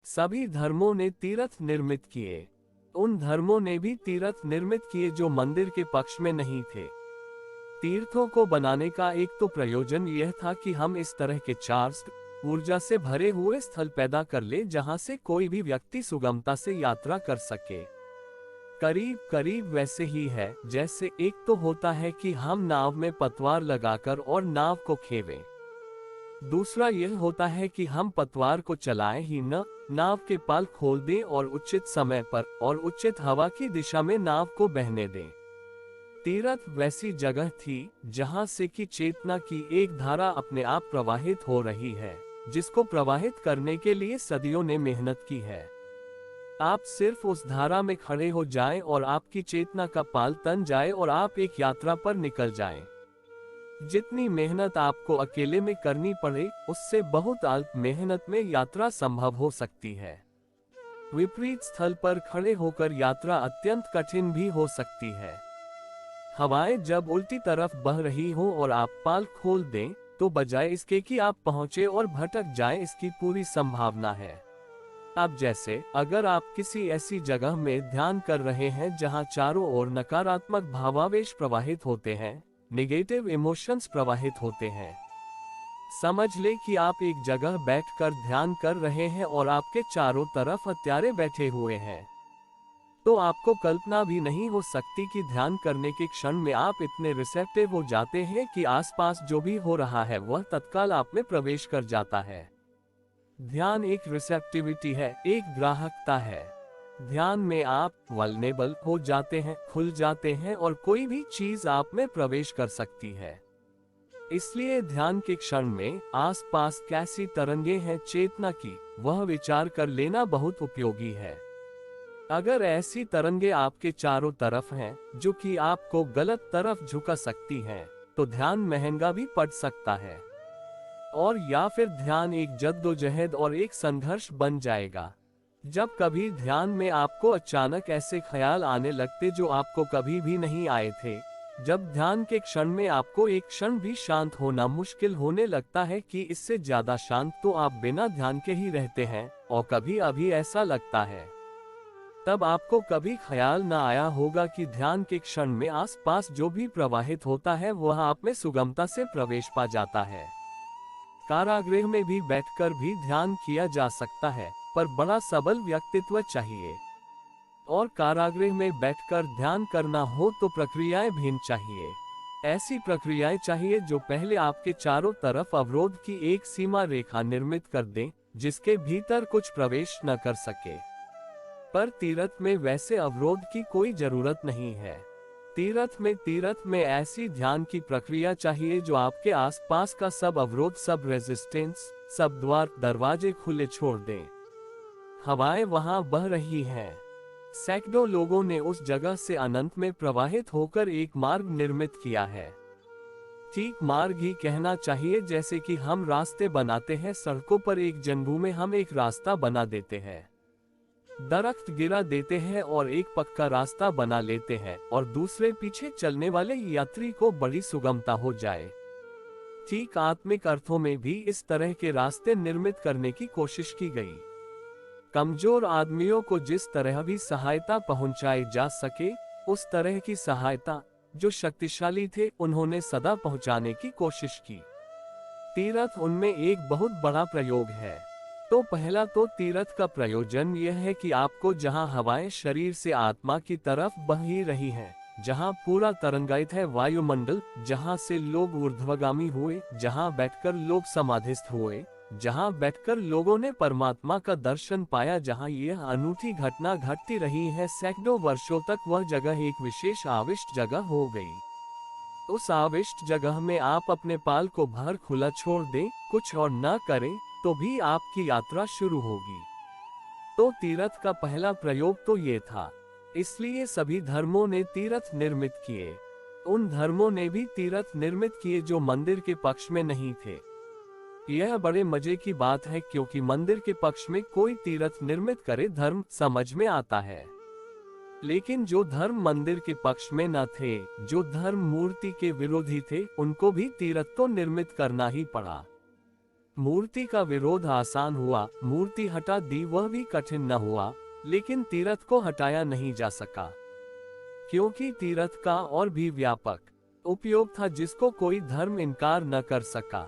सभी धर्मों ने तीर्थ निर्मित किए। उन धर्मों ने भी तीर्थ निर्मित किए जो मंदिर के पक्ष में नहीं थे। तीर्थों को बनाने का एक तो प्रयोजन यह था कि हम इस तरह के चार्ज ऊर्जा से भरे हुए स्थल पैदा कर ले जहां से कोई भी व्यक्ति सुगमता से यात्रा कर सके। करीब करीब वैसे ही है जैसे एक तो होता है कि हम नाव में पतवार लगाकर और नाव को खेवें। दूसरा यह होता है कि हम पतवार को चलाएं ही न, नाव के पाल खोल दें और उचित समय पर और उचित हवा की दिशा में नाव को बहने दें। तीर्थ वैसी जगह थी जहां से कि चेतना की एक धारा अपने आप प्रवाहित हो रही है, जिसको प्रवाहित करने के लिए सदियों ने मेहनत की है। आप सिर्फ उस धारा में खड़े हो जाएं और आपकी चेतना का पाल तन जाए और आप एक यात्रा पर निकल जाएं। जितनी मेहनत आपको अकेले में करनी पड़े उससे बहुत अल्प मेहनत में यात्रा संभव हो सकती है। विपरीत स्थल पर खड़े होकर यात्रा अत्यंत कठिन भी हो सकती है। हवाएं जब उल्टी तरफ बह रही हो और आप पाल खोल दें तो बजाय इसके कि आप पहुंचे और भटक जाएं, इसकी पूरी संभावना है। अब जैसे अगर आप किसी ऐसी जगह में ध्यान कर रहे हैं जहां चारों ओर नकारात्मक भावावेश प्रवाहित होते हैं, नेगेटिव इमोशंस प्रवाहित होते हैं। समझ ले कि आप एक जगह बैठकर ध्यान कर रहे हैं और आपके चारों तरफ हत्यारे बैठे हुए हैं, तो आपको कल्पना भी नहीं हो सकती कि ध्यान करने के क्षण में आप इतने रिसेप्टिव हो जाते हैं कि आसपास जो भी हो रहा है वह तत्काल आप में प्रवेश कर जाता है। ध्यान एक रिसेप्टिविटी है, एक ग्राहकता है। ध्यान में आप वल्नेबल हो जाते हैं, खुल जाते हैं और कोई भी चीज आप में प्रवेश कर सकती है। इसलिए ध्यान के क्षण में आसपास कैसी तरंगे हैं चेतना की, वह विचार कर लेना बहुत उपयोगी है। अगर ऐसी तरंगे आपके चारों तरफ हैं, जो कि आपको गलत तरफ झुका सकती हैं, तो ध्यान महंगा भी पड़ सकता है। और या फिर ध्यान एक जद्दोजहद और एक संघर्ष बन जाएगा। जब कभी ध्यान में आपको अचानक ऐसे ख्याल आने लगते जो आपको कभी भी नहीं आए थे, जब ध्यान के क्षण में आपको एक क्षण भी शांत होना मुश्किल होने लगता है कि इससे ज्यादा शांत तो आप बिना ध्यान के ही रहते हैं, और कभी अभी ऐसा लगता है, तब आपको कभी ख्याल न आया होगा कि ध्यान के क्षण में आसपास जो भी प्रवाहित होता है वह आप में सुगमता से प्रवेश पा जाता है। कारागृह में भी बैठकर भी ध्यान किया जा सकता है, पर बड़ा सबल व्यक्तित्व चाहिए। और कारागृह में बैठकर ध्यान करना हो तो प्रक्रियाएं भिन्न चाहिए। ऐसी प्रक्रियाएं चाहिए जो पहले आपके चारों तरफ अवरोध की एक सीमा रेखा निर्मित कर दें, जिसके भीतर कुछ प्रवेश न कर सके। पर तीर्थ में वैसे अवरोध की कोई जरूरत नहीं है। तीर्थ में ऐसी ध्यान की प्रक्रिया चाहिए जो आपके आसपास का सब अवरोध, सब रेजिस्टेंस, सब द्वार दरवाजे खुले छोड़ दें। हवाएं वहां बह रही हैं। सैकड़ों लोगों ने उस जगह से अनंत में प्रवाहित होकर एक मार्ग निर्मित किया है। ठीक मार्ग ही कहना चाहिए, जैसे कि हम रास्ते बनाते हैं सड़कों पर, एक जंगल में हम एक रास्ता बना देते हैं, दरख्त गिरा देते हैं और एक पक्का रास्ता बना लेते हैं, और दूसरे पीछे चलने वाले यात्री को बड़ी सुगमता हो जाए। ठीक आत्मिक अर्थों में भी इस तरह के रास्ते निर्मित करने की कोशिश की गई। कमजोर आदमियों को जिस तरह भी सहायता पहुंचाई जा सके, उस तरह की सहायता जो शक्तिशाली थे उन्होंने सदा पहुंचाने की कोशिश की। तीर्थ उनमें एक बहुत बड़ा प्रयोग है। तो पहला तो तीर्थ का प्रयोजन यह है कि आपको जहां हवाएं शरीर से आत्मा की तरफ बह ही रही हैं, जहां पूरा तरंगायित है वायुमंडल, जहां से लोग ऊर्ध्वगामी हुए, जहां बैठकर लोग समाधिस्थ हुए, जहां बैठकर लोगों ने परमात्मा का दर्शन पाया, जहां यह अनूठी घटना घटती रही है सैकड़ों वर्षों तक, वह जगह एक विशेष आविष्ट जगह हो गई। उस आविष्ट जगह में आप अपने पाल को भर खुला छोड़ दें, कुछ और न करें, तो भी आपकी यात्रा शुरू होगी। तो तीर्थ का पहला प्रयोग तो ये था। इसलिए सभी धर्मों ने तीर्थ निर्मित किए। उन धर्मों ने भी तीर्थ निर्मित किए जो मंदिर के पक्ष में नहीं थे। यह बड़े मजे की बात है, क्योंकि मंदिर के पक्ष में कोई तीर्थ निर्मित करे धर्म समझ में आता है, लेकिन जो धर्म मंदिर के पक्ष में न थे, जो धर्म मूर्ति के विरोधी थे, उनको भी तीर्थ तो निर्मित करना ही पड़ा। मूर्ति का विरोध आसान हुआ, मूर्ति हटा दी वह भी कठिन न हुआ, लेकिन तीर्थ को हटाया नहीं जा सका, क्योंकि तीर्थ का और भी व्यापक उपयोग था जिसको कोई धर्म इनकार न कर सका।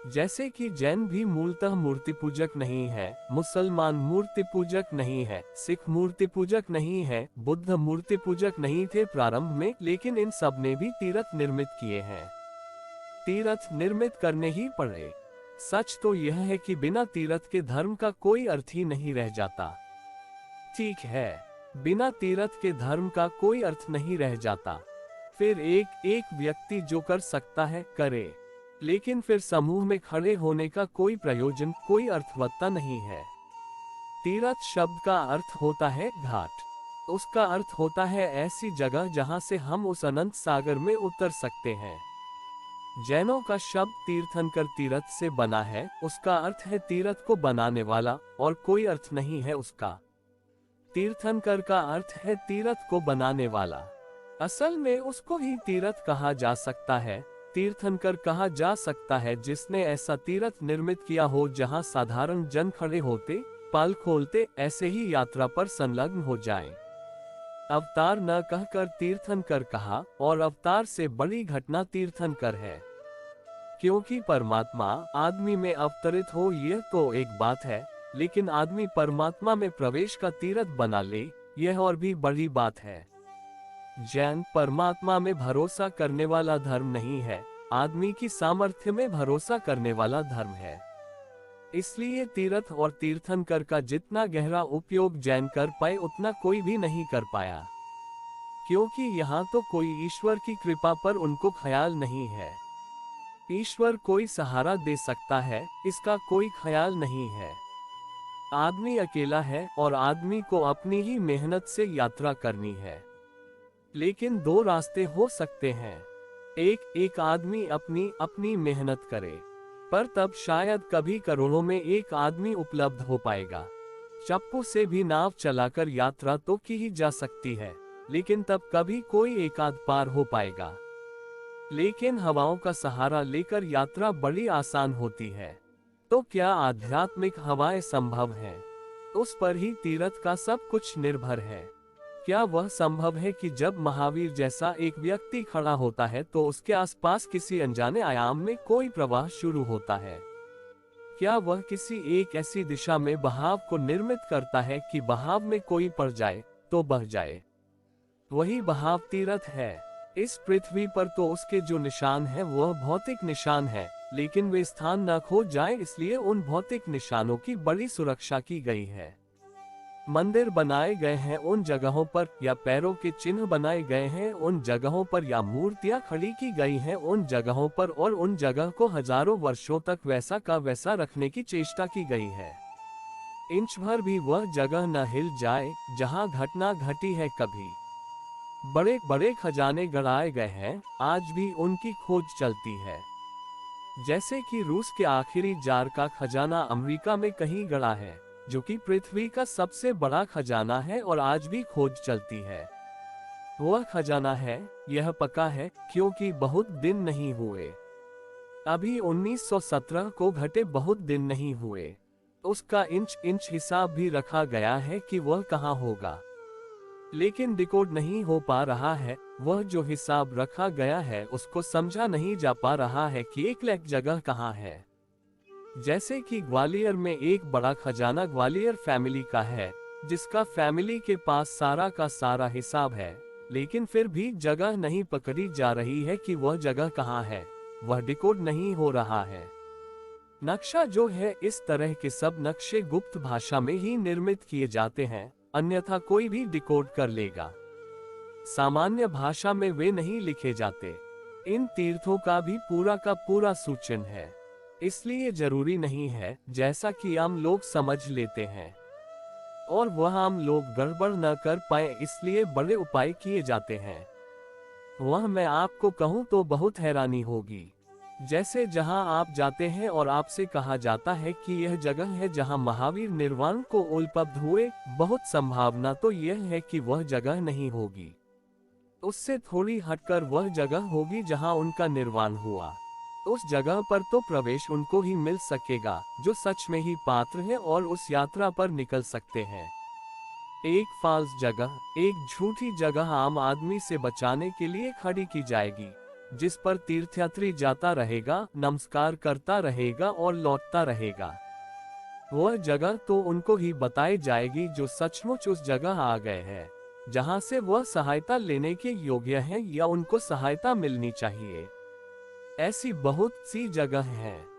जैसे कि जैन भी मूलतः मूर्ति पूजक नहीं है, मुसलमान मूर्ति पूजक नहीं है, सिख मूर्ति पूजक नहीं है, बुद्ध मूर्ति पूजक नहीं थे प्रारंभ में, लेकिन इन सब ने भी तीर्थ निर्मित किए हैं। तीर्थ निर्मित करने ही पड़े। सच तो यह है कि बिना तीर्थ के धर्म का कोई अर्थ ही नहीं रह जाता। ठीक है, बिना तीर्थ के धर्म का कोई अर्थ नहीं रह जाता। फिर एक व्यक्ति जो कर सकता है करे, लेकिन फिर समूह में खड़े होने का कोई प्रयोजन, कोई अर्थवत्ता नहीं है। तीर्थ शब्द का अर्थ होता है घाट, उसका अर्थ होता है ऐसी जगह जहां से हम उस अनंत सागर में उतर सकते हैं। जैनों का शब्द तीर्थंकर तीर्थ से बना है, उसका अर्थ है तीर्थ को बनाने वाला, और कोई अर्थ नहीं है उसका। तीर्थंकर का अर्थ है तीर्थ को बनाने वाला। असल में उसको ही तीर्थ कहा जा सकता है, तीर्थंकर कहा जा सकता है जिसने ऐसा तीर्थ निर्मित किया हो जहां साधारण जन खड़े होते, पाल खोलते ऐसे ही यात्रा पर संलग्न हो जाएं। अवतार न कहकर तीर्थंकर कहा, और अवतार से बड़ी घटना तीर्थंकर है। क्योंकि परमात्मा आदमी में अवतरित हो यह तो एक बात है, लेकिन आदमी परमात्मा में प्रवेश का तीर्थ बना ले, यह और भी बड़ी बात है। जैन परमात्मा में भरोसा करने वाला धर्म नहीं है, आदमी की सामर्थ्य में भरोसा करने वाला धर्म है। इसलिए तीर्थ और तीर्थंकर का जितना गहरा उपयोग जैन कर पाए उतना कोई भी नहीं कर पाया, क्योंकि यहाँ तो कोई ईश्वर की कृपा पर उनको ख्याल नहीं है। ईश्वर कोई सहारा दे सकता है, इसका कोई ख्याल नहीं है। आदमी अकेला है और आदमी को अपनी ही मेहनत से यात्रा करनी है। लेकिन दो रास्ते हो सकते हैं, एक आदमी अपनी मेहनत करे, पर तब शायद कभी करोड़ों में एक आदमी उपलब्ध हो पाएगा। चप्पू से भी नाव चलाकर यात्रा तो की ही जा सकती है, लेकिन तब कभी कोई एकाध पार हो पाएगा। लेकिन हवाओं का सहारा लेकर यात्रा बड़ी आसान होती है। तो क्या आध्यात्मिक हवाएं संभव हैं? उस पर ही तीर्थ का सब कुछ निर्भर है। क्या वह संभव है कि जब महावीर जैसा एक व्यक्ति खड़ा होता है तो उसके आसपास किसी अनजाने आयाम में कोई प्रवाह शुरू होता है? क्या वह किसी एक ऐसी दिशा में बहाव को निर्मित करता है कि बहाव में कोई पड़ जाए तो बह जाए? वही बहाव तीर्थ है। इस पृथ्वी पर तो उसके जो निशान हैं वह भौतिक निशान है, लेकिन वे स्थान न खो जाए इसलिए उन भौतिक निशानों की बड़ी सुरक्षा की गई है। मंदिर बनाए गए हैं उन जगहों पर, या पैरों के चिन्ह बनाए गए हैं उन जगहों पर, या मूर्तियां खड़ी की गई हैं उन जगहों पर, और उन जगह को हजारों वर्षों तक वैसा का वैसा रखने की चेष्टा की गई है। इंच भर भी वह जगह न हिल जाए जहां घटना घटी है कभी। बड़े बड़े खजाने गड़ाए गए हैं, आज भी उनकी खोज चलती है। जैसे कि रूस के आखिरी जार का खजाना अमेरिका में कहीं गड़ा है, जो कि पृथ्वी का सबसे बड़ा खजाना है, और आज भी खोज चलती है। वह खजाना है, यह पक्का है, क्योंकि बहुत दिन नहीं हुए। अभी 1917 को घटे बहुत दिन नहीं हुए। उसका इंच हिसाब भी रखा गया है कि वह कहाँ होगा, लेकिन डिकोड नहीं हो पा रहा है। वह जो हिसाब रखा गया है उसको समझा नहीं जा पा रहा है कि एग्जैक्ट जगह कहाँ है। जैसे कि ग्वालियर में एक बड़ा खजाना ग्वालियर फैमिली का है, जिसका फैमिली के पास सारा का सारा हिसाब है, लेकिन फिर भी जगह नहीं पकड़ी जा रही है कि वह जगह कहाँ है, वह डिकोड नहीं हो रहा है। नक्शा जो है, इस तरह के सब नक्शे गुप्त भाषा में ही निर्मित किए जाते हैं, अन्यथा कोई भी डिकोड कर लेगा। सामान्य भाषा में वे नहीं लिखे जाते। इन तीर्थों का भी पूरा का पूरा सूचन है, इसलिए जरूरी नहीं है जैसा कि आम लोग समझ लेते हैं, और वह आम लोग गड़बड़ न कर पाए इसलिए बड़े उपाय किए जाते हैं। वह मैं आपको कहूँ तो बहुत हैरानी होगी। जैसे जहां आप जाते हैं और आपसे कहा जाता है कि यह जगह है जहां महावीर निर्वाण को उपलब्ध हुए, बहुत संभावना तो यह है कि वह जगह नहीं होगी। उससे थोड़ी हटकर वह जगह होगी जहां उनका निर्वाण हुआ। उस जगह पर तो प्रवेश उनको ही मिल सकेगा जो सच में ही पात्र है और उस यात्रा पर निकल सकते हैं। एक फाल्स जगह, एक झूठी जगह आम आदमी से बचाने के लिए खड़ी की जाएगी, जिस पर तीर्थयात्री जाता रहेगा, नमस्कार करता रहेगा और लौटता रहेगा। वह जगह तो उनको ही बताई जाएगी जो सचमुच उस जगह आ गए हैं, जहां से वह सहायता लेने के योग्य हैं या उनको सहायता मिलनी चाहिए। ऐसी बहुत सी जगह हैं